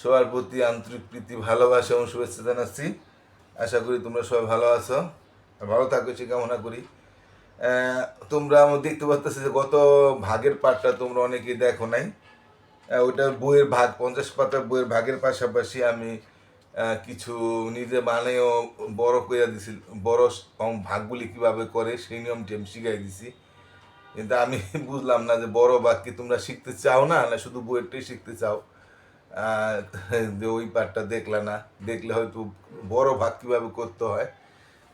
সবার প্রতি আন্তরিক প্রীতি ভালোবাসা এবং শুভেচ্ছা জানাচ্ছি। আশা করি তোমরা সবাই ভালো আছো আর ভালো থাকো সে কামনা করি। তোমরা আমার দেখতে পাচ্ছ যে গত ভাগের পাঠটা তোমরা অনেকেই দেখো নাই। ওইটা বইয়ের ভাগ 50 পাতার বইয়ের ভাগের পাশাপাশি আমি কিছু নিজে বানিয়েও বড় করে দিছি। বড় ভাগগুলি কিভাবে করে সেই নিয়মটি আমি শিখাই দিছি। কিন্তু আমি বুঝলাম না যে বড় ভাগ কি তোমরা শিখতে চাও না না শুধু বইয়েরটাই শিখতে চাও। আহ, যে ওই পার্টটা দেখলে না, দেখলে হয়তো বড় ভাগ কিভাবে করতে হয়,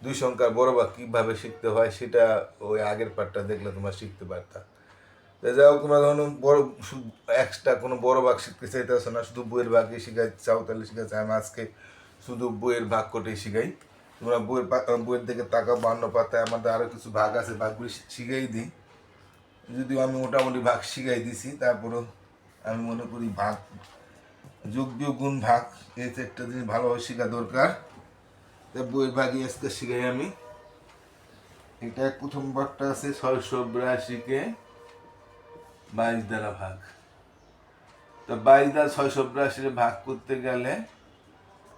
দুই সংখ্যার বড় ভাগ কিভাবে শিখতে হয় সেটা ওই আগের পার্টটা দেখলে তোমরা শিখতে পারতা। তো যাই হোক, তোমরা ধরুন বড় এক্সট্রা কোনো বড় ভাগ শিখতে চাইতেছো না, শুধু বইয়ের ভাগই শিখাইতে চাও, তাহলে শিখাচ্ছে আমি আজকে শুধু বইয়ের ভাগ কোটাই শিখাই। তোমরা বইয়ের দিকে তাকাও, 52 পাতায় আমাদের আরও কিছু ভাগ আছে, ভাগগুলি শিখাই দিই। যদিও আমি মোটামুটি ভাগ শিখাই দিছি, তারপরেও আমি মনে করি ভাগ যোগ বিয়োগ গুণ ভাগ এই একটা জিনিস ভালোভাবে শেখা দরকার। তাই বইয়ের ভাগই আজকে শিখাই আমি। এটা প্রথম ভাগটা আছে 682-কে 22 দ্বারা ভাগ। তো 22 দ্বারা 682 ভাগ করতে গেলে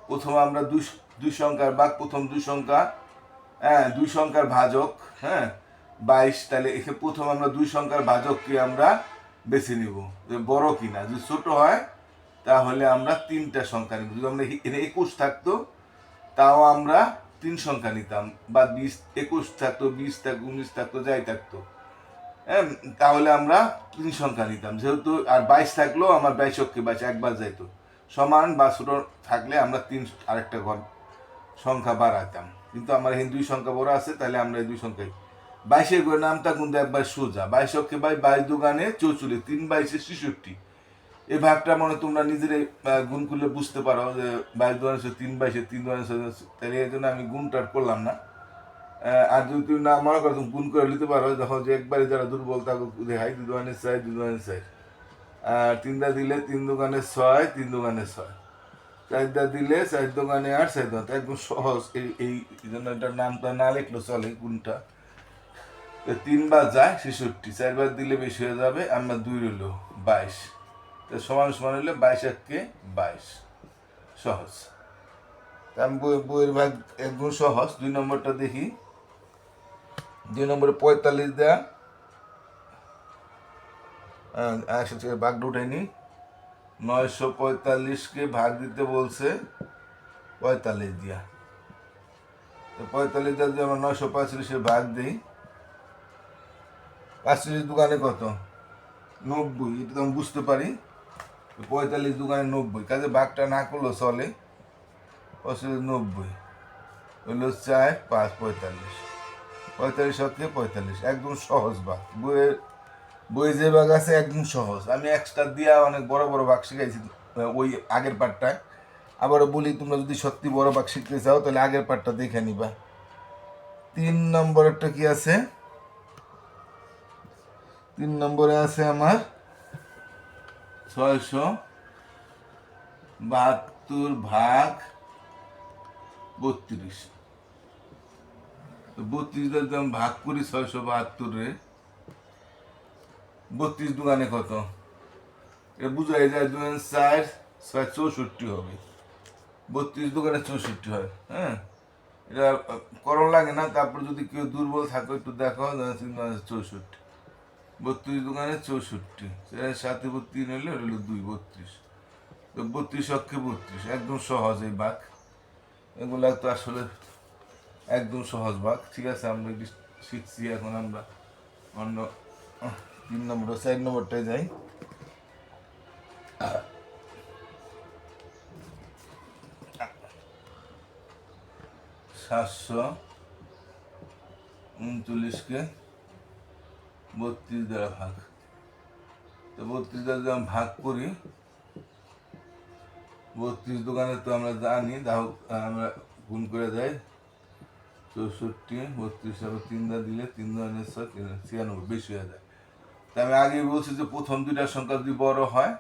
প্রথম আমরা দুই সংখ্যার ভাগ, প্রথম দুই সংখ্যা, হ্যাঁ দুই সংখ্যার ভাজক, হ্যাঁ 22। তাহলে এখানে প্রথম আমরা দুই সংখ্যার ভাজককে আমরা বেছে নিব যে বড় কিনা। যদি ছোট হয় তাহলে আমরা তিনটা সংখ্যা নিব। যদি আমরা এখানে 21 থাকতো তাও আমরা 3 সংখ্যা নিতাম, বা 21 থাকতো, 20 থাকতো, 19 থাকতো, যাই থাকতো, হ্যাঁ তাহলে আমরা 3 সংখ্যা নিতাম। যেহেতু আর 22 থাকলেও আমার 22কে 22 একবার যাইতো, সমান বা ছোট থাকলে আমরা আরেকটা ঘর সংখ্যা বাড়াইতাম। কিন্তু আমার এখানে 2 সংখ্যা বড় আছে, তাহলে আমরা এই 2 সংখ্যায় 22-এর করে নামটা কিন্তু একবার সোজা। 22কে 22 দুগানে 44, 3 22 66। এই ভাগটা মনে তোমরা নিজেরাই গুণ করলে বুঝতে পারো যে 22 দুগানে 3 22, 3 দুগানে, তাহলে এই জন্য আমি গুণটা করলাম না। আর যদি তুমি না মনে করো, তুমি গুণ করে নিতে পারো, যখন যে একবারে যারা দুর্বল তাকে দেখাই 2 দুগানে 4, 2 দুগানে 4, আর 3টা দিলে 3 দুগানে 6, 3 দুগানে 6, 4টা দিলে 4 দুগানে 8, 4 দুগানে, একদম সহজ। এই জন্য এটার নামটা না লিখলো চলে গুণটা। 3 বার যায় 66, 4 বার দিলে বেশি হয়ে যাবে, আমরা 2 রইল 22, তো সমান সমান হইলে 22-কে 22, সহজ। আমি বইয়ের ভাগ একদম সহজ। 2 নম্বরটা দেখি। 2 নম্বরে 45 দেয়া, একশো থেকে ভাগটা উঠাইনি। 945-কে ভাগ দিতে বলছে 45 দিয়া। তো 45 দিয়ে যদি আমরা 945-এর ভাগ দিই, 45 দোকানে কত? 90। এটা তো আমি বুঝতে পারি 45 দোকানে 90, কাজে ভাগটা না করলেও চলে। 90 হইলো 4, 5, 45, 45-কে 45, একদম সহজ ভাগ। বইয়ে যে ভাগ আছে একদম সহজ। আমি এক্সট্রা দিয়া অনেক বড় বড় ভাগ শিখাইছি ওই আগের পার্টটায়। আবারও বলি, তোমরা যদি সত্যি বড় ভাগ শিখতে চাও তাহলে আগের পার্টটা দেখে নিবা। 3 নম্বরেরটা কি আছে? 3 নম্বরে আছে আমার 672 ভাগ 32। 32 যদি আমি ভাগ করি 672-রে, 32 দুগানে কত? এটা বুঝাই যায় 2 4, 6 64 হবে। 32 দোকানে 64 হয়, হ্যাঁ এটা করণ লাগে না। তারপর যদি কেউ দুর্বল থাকো একটু দেখো, 64, 32 দোকানে 64, সাথে 3 হইলে হইলো 2, 32। তো 32-কে 32, একদম সহজ এই বাঘ। এগুলা তো আসলে একদম সহজ বাঘ। ঠিক আছে, আমরা এটি শিখছি। এখন আমরা অন্য 3 নম্বর 4 নম্বরটায় যাই। 739-কে 32 দ্বারা ভাগ। তো 32 দ্বারা যদি আমি ভাগ করি, 32 দোকানে তো আমরা জানি, আমরা গুণ করে যাই 64, 32, 3 দা দিলে 3 দুগুণে 6, 96, বেশি হয়ে যায়। তা আমি আগে বলছি যে প্রথম দুইটা সংখ্যা যদি বড় হয়,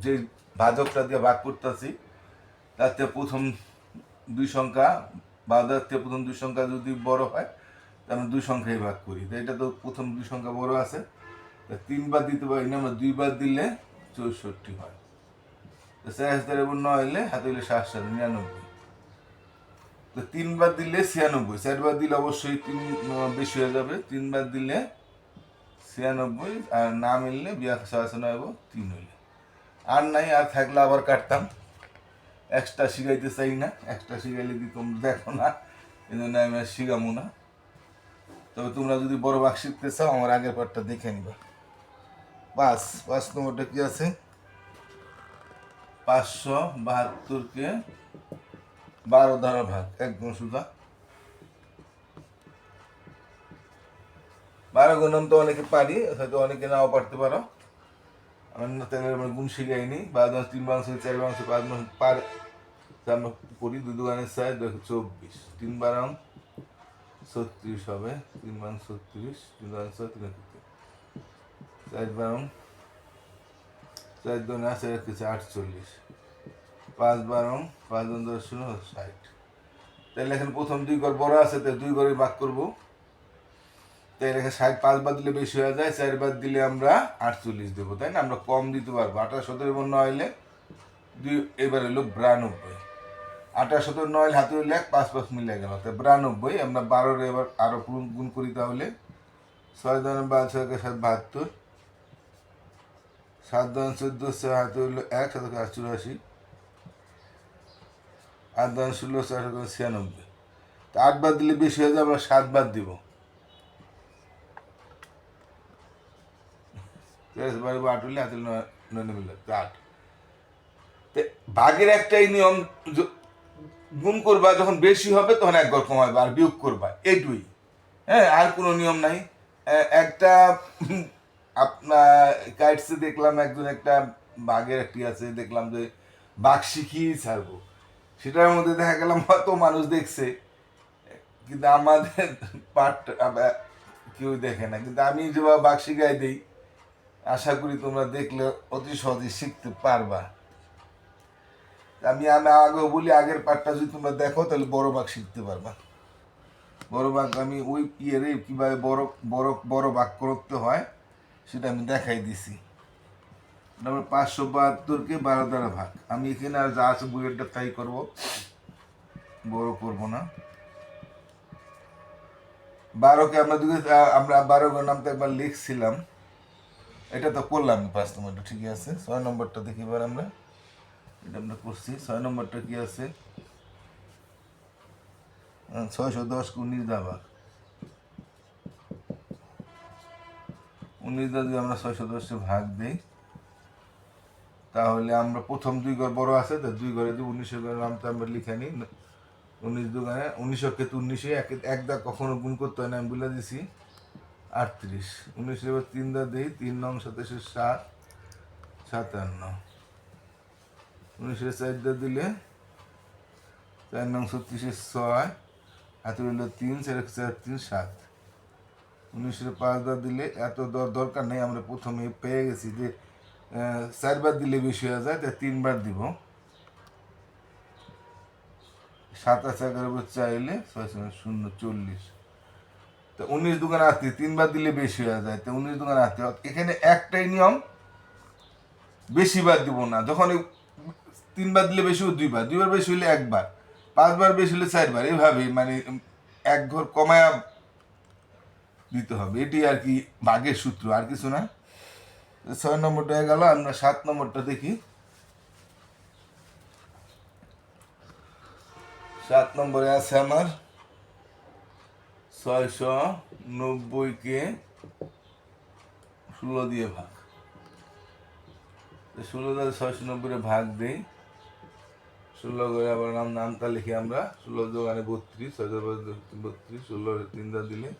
যে ভাজকটা দিয়ে ভাগ করতেছি তাতে প্রথম দুই সংখ্যা, বাজারতে প্রথম দুই সংখ্যা যদি বড় হয় তাহলে আমরা 2 সংখ্যায় ভাগ করি। তো এটা তো প্রথম 2 সংখ্যা বড় আছে, 3 বার দিতে পারি না, আমরা 2 বার দিলে 64 হয়। তো 4 9 হইলে হাতে হইলে 7 7 99। তো 3 বার দিলে 96, 4 বার দিলে অবশ্যই 3 বেশি হয়ে যাবে, 3 বার দিলে 96, আর না মিললে 82 হইলে। আর নাই, আর থাকলে আবার কাটতাম। এক্সট্রা শিখাইতে চাই না, এক্সট্রা শিখাইলে কি তোমরা দেখো না, এই জন্য আমি আর শিখামো না। তবে তোমরা যদি বড় ভাগ শিখতে চাও আমার আগের পার্টটা দেখে নিবা। 5 নম্বরটা কি আছে? 572কে 12 দ্বারা ভাগ, একদম সোজা। 12 গুণন তো অনেকে পারি, হয়তো অনেকে নাও পারতে পারো। আমার না তাহলে আমার গুণ শিখাইনি। 12 3 বাংশ 4 বাংশ 5 বাংশ পার আমরা করি। 2 2 4 24, 3 12 36 হবে, 3 বাং 36, 3 বাং 6 3 4 বাং 4 2 না 4 48, 5 12 5 10 60। তাহলে এখানে প্রথম 2 ঘর বড় আছে, তাই 2 ঘরে ভাগ করবো। তাহলে এখানে 60 5 বার দিলে বেশি হয়ে যায়, 4 বার দিলে আমরা 48 দেবো, তাই না? আমরা কম দিতে পারবো। 28 17 9 হইলে 2, এবার হইলো 92। 28 17 9 হাতে হইলে 5 5 মিলে গেল, তাই 92। আমরা 12 এবার আরো গুণ করি, তাহলে 6 2 12 6 7 72, 7 2 14 6 হাতে হইলো 1 7 88, 8 2 16 4 96। তো 8 বার দিলে বেশি হয়ে যায়, আমরা 7 বার দিব। 8 হইলে হাতে 9 মিলে 8। ভাগের একটাই নিয়ম, গুণ করবা যখন বেশি হবে তখন 1 ঘর কমাইবা আর বিয়োগ করবা, এইটুই। হ্যাঁ, আর কোনো নিয়ম নাই। একটা আপনার কাইটসে দেখলাম একজন একটা বাঘের একটি আছে, দেখলাম যে বাঘ শিখিয়ে ছাড়বো, সেটার মধ্যে দেখা গেলাম হয়তো মানুষ দেখছে, কিন্তু আমাদের পার্ট কেউ দেখে না। কিন্তু আমি যেভাবে বাঘ শিখাই দিই, আশা করি তোমরা দেখলে অতি সহজে শিখতে পারবা। আমি আগেও বলি, আগের পার্টটা যদি তোমরা দেখো তাহলে বড় বাঘ শিখতে পারবা। বড় বাঘ আমি ওই ইয়েরে কীভাবে বড় বড় বড় বাঘ করতে হয় সেটা আমি দেখাই দিছি। তারপর 572কে 12 দ্বারা ভাগ। আমি এখানে আর যা আছে বইয়েরটা তাই করবো, বড় করব না। 12কে আমরা 12 নামটা একবার লিখছিলাম, এটা তো করলাম। 5 নম্বরটা ঠিকই আছে। 6 নম্বরটা দেখি এবার আমরা, এটা আমরা করছি। 6 নম্বরটা কি আছে? 610 19 দা ভাগ। 19 দা যদি আমরা 610 ভাগ দিই, তাহলে আমরা প্রথম 2 ঘর বড় আছে, তো 2 ঘরে দিয়ে 19 ঘরের নামটা আমরা লিখে নিই। 19 দুগানে 19 কে 19 এক দা কখনো গুণ করতে হয় না, আমি বলে দিছি। 38 19 এবার 3 দা দিই, 3 নং 27 7 57। 19 4 দা দিলে 4 নং 36 6 হাতে হইলো 3 4 4 3 7। 19 5 দা দিলে এত দরকার নেই, আমরা প্রথমে পেয়ে গেছি যে 4 বার দিলে বেশি হয়ে যায়, তাই 3 বার দিব। 27 11 চাইলে 6 0 40। তো 19 দুগানে 8, 3 বার দিলে বেশি হয়ে যায়, তো 19 দুগানে 8। এখানে একটাই নিয়ম, বেশি বার দিব না। যখন 3 বার দিলে বেশি হলে 2 বার, 2 বার বেশি হলে 1 বার, 5 বার বেশি হলে 4 বার, এইভাবেই মানে 1 ঘর কমায়া দিতে হবে। এটি আর কি ভাগের সূত্র, আর কিছু না। 6 নম্বরটা হয়ে গেল। আমরা 7 নম্বরটা দেখি। 7 নম্বরে আছে আমার 690কে 16 দিয়ে ভাগ। 16 দ্বারা 690 ভাগ দিই। 16 করে আবার নামটা লিখি আমরা। 16 যোগানে 32, 6 32, 16 3 দা দিলে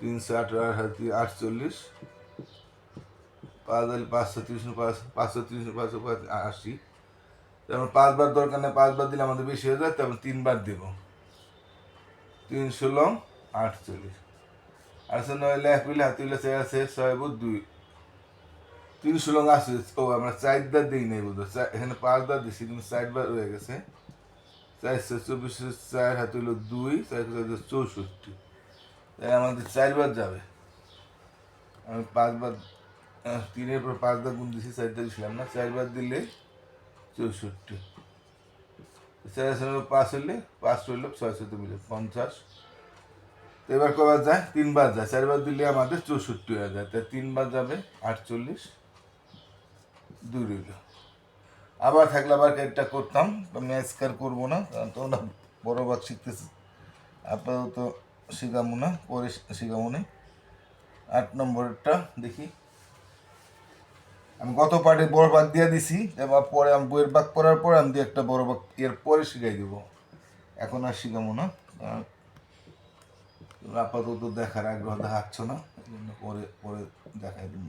318 48, 5 দিলে 530 580। তেমন 5 বার দরকার নেই, 5 বার দিলে আমাদের বেশি হয়ে যায়, তেমন 3 বার দেব। 3 16 48। 8 9 এক হইলে হাতে হইলে 4 আছে 6 2। 3 16 আছে। ও আমরা 4 বার দিই নাই বুঝো, এখানে 5 বার দিছি কিন্তু 4 বার হয়ে গেছে। 4 24 4 হাতে হইলো 2 4 64, তাই আমাদের 4 বার যাবে। আমি 5 বার 3-এর পর 5 বার গুণ দিছি, 4 বার দিছিলাম না। 4 বার দিলে 64, 5 হইলে 5 রইল 6 7 মিলে 50। তো এবার কবার যায়, 3 বার যায়, 4 বার দিলে আমাদের 64 হয়ে যায়, তাই 3 বার যাবে 48, 2 রইল। আবার থাকলে আবার একটা করতাম, আমি আজকাল করবো না, কারণ তোমরা বড় ভাগ শিখতেছি, আপাতত শিখামো না, পরে শিখামো না। 8 নম্বরটা দেখি, আমি গত পার্টে বড় ভাগ দিয়ে দিছি, এবার পরে আমি বইয়ের ভাগ করার পরে আমি একটা বড় ভাগ এর পরে শিখাই দেবো, এখন আর শিখামো না, কারণ আপাতত দেখার আগ্রহ দেখাচ্ছ না, এই জন্য পরে পরে দেখাই দিব।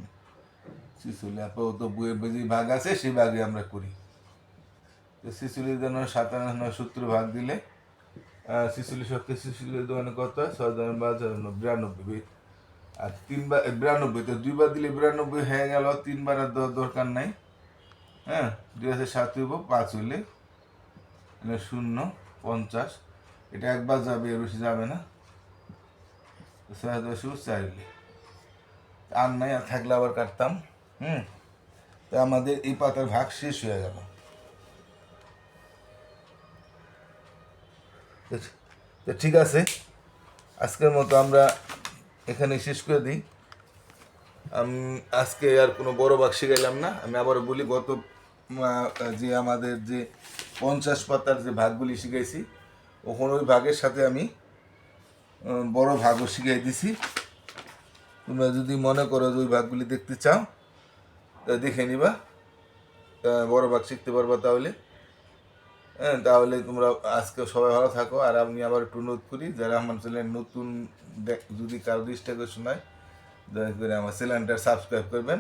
শিশুলি আপাতত বইয়ের যে ভাগ আছে সেই ভাগে আমরা করি। তো শিশুলির জন্য 57 70 ভাগ দিলে শিশুলি শক্তি শিশুলির দোকানে কত হয়, 6 92, আর 3 বার 92, তো 2 বার দিলে 92 হয়ে গেল, 3 বার আর দরকার নাই। হ্যাঁ, 2 আছে 7 হইব, 5 হইলে 0 50, এটা একবার যাবে, এর বেশি যাবে না। 4 হইলে আর নাই, আর থাকলে আবার কাটতাম। তো আমাদের এই পাতার ভাগ শেষ হয়ে গেল। তো ঠিক আছে, আজকের মতো আমরা এখানে শেষ করে দিই। আমি আজকে আর কোনো বড় ভাগ শিখাইলাম না, আমি আবার বলি গত যে আমাদের যে 50 পাতার যে ভাগগুলি শিখাইছি, ওখানে ওই ভাগের সাথে আমি বড় ভাগও শিখাই দিছি। তোমরা যদি মনে করো যে ওই ভাগগুলি দেখতে চাও, তা দেখে নিবা, বড় ভাগ শিখতে পারবা তাহলে। হ্যাঁ, তাহলে তোমরা আজকে সবাই ভালো থাকো। আর আমি আবার একটু অনুরোধ করি, যারা আমার চ্যানেল নতুন যদি কারো দৃষ্টি শোনায়, দয়া করে আমার চ্যানেলটা সাবস্ক্রাইব করবেন,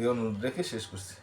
এই অনুরোধ রেখে শেষ করছি।